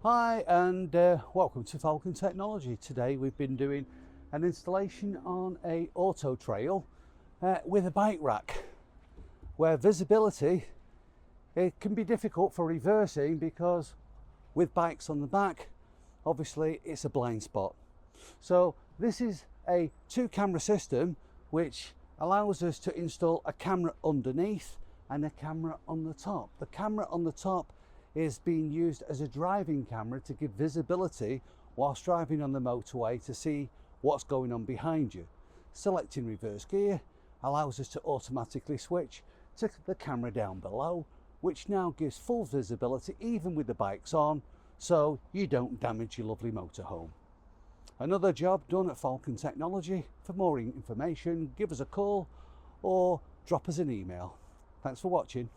Hi and welcome to Falcon Technology. Today we've been doing an installation on a auto trail with a bike rack, where visibility, it can be difficult for reversing because with bikes on the back, obviously it's a blind spot. So this is a 2-camera system which allows us to install a camera underneath and a camera on the top. The camera on the top is being used as a driving camera to give visibility whilst driving on the motorway to see what's going on behind you. Selecting reverse gear allows us to automatically switch to the camera down below, which now gives full visibility even with the bikes on, so you don't damage your lovely motorhome. Another job done at Falcon Technology. For more information, give us a call or drop us an email. Thanks for watching.